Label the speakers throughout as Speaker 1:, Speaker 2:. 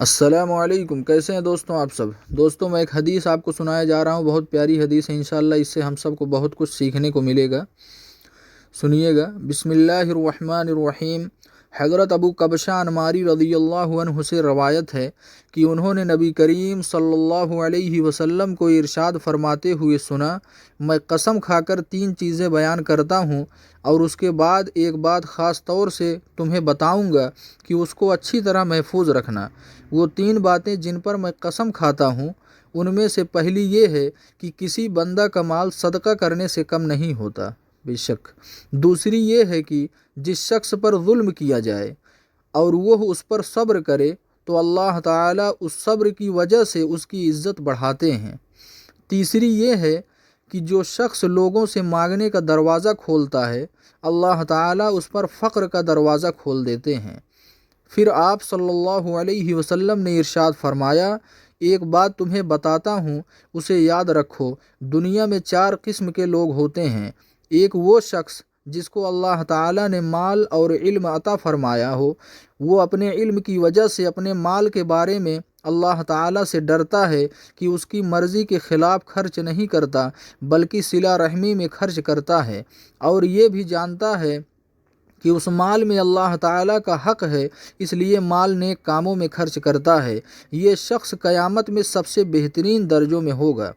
Speaker 1: السلام علیکم، کیسے ہیں دوستوں آپ سب؟ دوستوں میں ایک حدیث آپ کو سنایا جا رہا ہوں، بہت پیاری حدیث ہے، انشاءاللہ اس سے ہم سب کو بہت کچھ سیکھنے کو ملے گا۔ سنیے گا، بسم اللہ الرحمن الرحیم۔ حضرت ابو قبشہ انماری رضی اللہ عنہ سے روایت ہے کہ انہوں نے نبی کریم صلی اللہ علیہ وسلم کو ارشاد فرماتے ہوئے سنا، میں قسم کھا کر 3 چیزیں بیان کرتا ہوں اور اس کے بعد ایک بات خاص طور سے تمہیں بتاؤں گا کہ اس کو اچھی طرح محفوظ رکھنا۔ وہ 3 باتیں جن پر میں قسم کھاتا ہوں ان میں سے پہلی یہ ہے کہ کسی بندہ کا مال صدقہ کرنے سے کم نہیں ہوتا، بے شک۔ دوسری یہ ہے کہ جس شخص پر ظلم کیا جائے اور وہ اس پر صبر کرے تو اللہ تعالیٰ اس صبر کی وجہ سے اس کی عزت بڑھاتے ہیں۔ تیسری یہ ہے کہ جو شخص لوگوں سے مانگنے کا دروازہ کھولتا ہے اللہ تعالیٰ اس پر فقر کا دروازہ کھول دیتے ہیں۔ پھر آپ صلی اللہ علیہ وسلم نے ارشاد فرمایا، ایک بات تمہیں بتاتا ہوں، اسے یاد رکھو۔ دنیا میں 4 قسم کے لوگ ہوتے ہیں۔ ایک وہ شخص جس کو اللہ تعالیٰ نے مال اور علم عطا فرمایا ہو، وہ اپنے علم کی وجہ سے اپنے مال کے بارے میں اللہ تعالیٰ سے ڈرتا ہے کہ اس کی مرضی کے خلاف خرچ نہیں کرتا بلکہ صلہ رحمی میں خرچ کرتا ہے، اور یہ بھی جانتا ہے کہ اس مال میں اللہ تعالیٰ کا حق ہے، اس لیے مال نیک کاموں میں خرچ کرتا ہے۔ یہ شخص قیامت میں سب سے بہترین درجوں میں ہوگا۔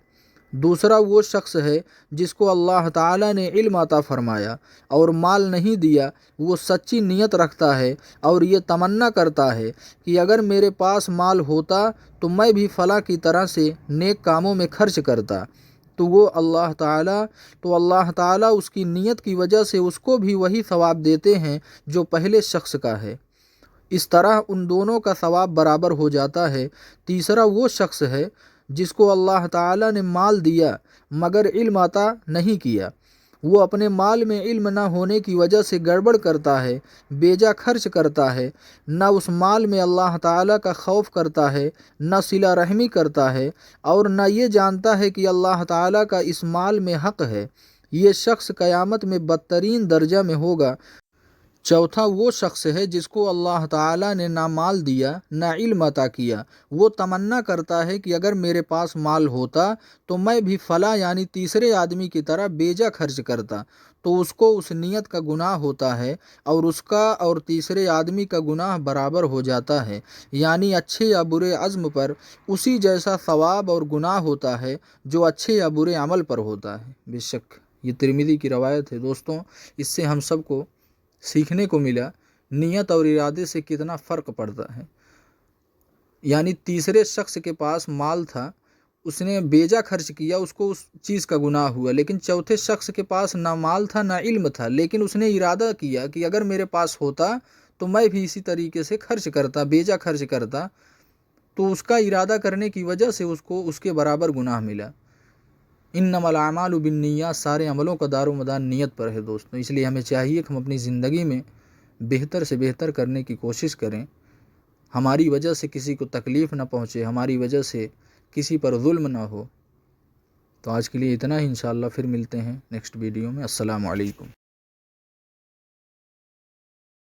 Speaker 1: دوسرا وہ شخص ہے جس کو اللہ تعالیٰ نے علم عطا فرمایا اور مال نہیں دیا، وہ سچی نیت رکھتا ہے اور یہ تمنا کرتا ہے کہ اگر میرے پاس مال ہوتا تو میں بھی فلاں کی طرح سے نیک کاموں میں خرچ کرتا، تو اللہ تعالیٰ اس کی نیت کی وجہ سے اس کو بھی وہی ثواب دیتے ہیں جو پہلے شخص کا ہے۔ اس طرح ان دونوں کا ثواب برابر ہو جاتا ہے۔ تیسرا وہ شخص ہے جس کو اللہ تعالیٰ نے مال دیا مگر علم عطا نہیں کیا، وہ اپنے مال میں علم نہ ہونے کی وجہ سے گڑبڑ کرتا ہے، بیجا خرچ کرتا ہے، نہ اس مال میں اللہ تعالیٰ کا خوف کرتا ہے، نہ صلہ رحمی کرتا ہے، اور نہ یہ جانتا ہے کہ اللہ تعالیٰ کا اس مال میں حق ہے۔ یہ شخص قیامت میں بدترین درجہ میں ہوگا۔ چوتھا وہ شخص ہے جس کو اللہ تعالیٰ نے نہ مال دیا نہ علم عطا کیا، وہ تمنا کرتا ہے کہ اگر میرے پاس مال ہوتا تو میں بھی فلاں یعنی تیسرے آدمی کی طرح بیجا خرچ کرتا، تو اس کو اس نیت کا گناہ ہوتا ہے اور اس کا اور تیسرے آدمی کا گناہ برابر ہو جاتا ہے، یعنی اچھے یا برے عزم پر اسی جیسا ثواب اور گناہ ہوتا ہے جو اچھے یا برے عمل پر ہوتا ہے۔ بے شک یہ ترمذی کی روایت ہے۔ دوستوں، اس سے ہم سب کو سیکھنے کو ملا نیت اور ارادے سے کتنا فرق پڑتا ہے۔ یعنی تیسرے شخص کے پاس مال تھا، اس نے بیجا خرچ کیا، اس کو اس چیز کا گناہ ہوا، لیکن چوتھے شخص کے پاس نہ مال تھا نہ علم تھا، لیکن اس نے ارادہ کیا کہ اگر میرے پاس ہوتا تو میں بھی اسی طریقے سے خرچ کرتا، بیجا خرچ کرتا، تو اس کا ارادہ کرنے کی وجہ سے اس کو اس کے برابر گناہ ملا۔ انما الاعمال بالنیات، سارے عملوں کا دار و مدار نیت پر ہے دوستوں، اس لیے ہمیں چاہیے کہ ہم اپنی زندگی میں بہتر سے بہتر کرنے کی کوشش کریں، ہماری وجہ سے کسی کو تکلیف نہ پہنچے، ہماری وجہ سے کسی پر ظلم نہ ہو۔ تو آج کے لیے اتنا ہی، انشاءاللہ پھر ملتے ہیں نیکسٹ ویڈیو میں۔ السلام علیکم۔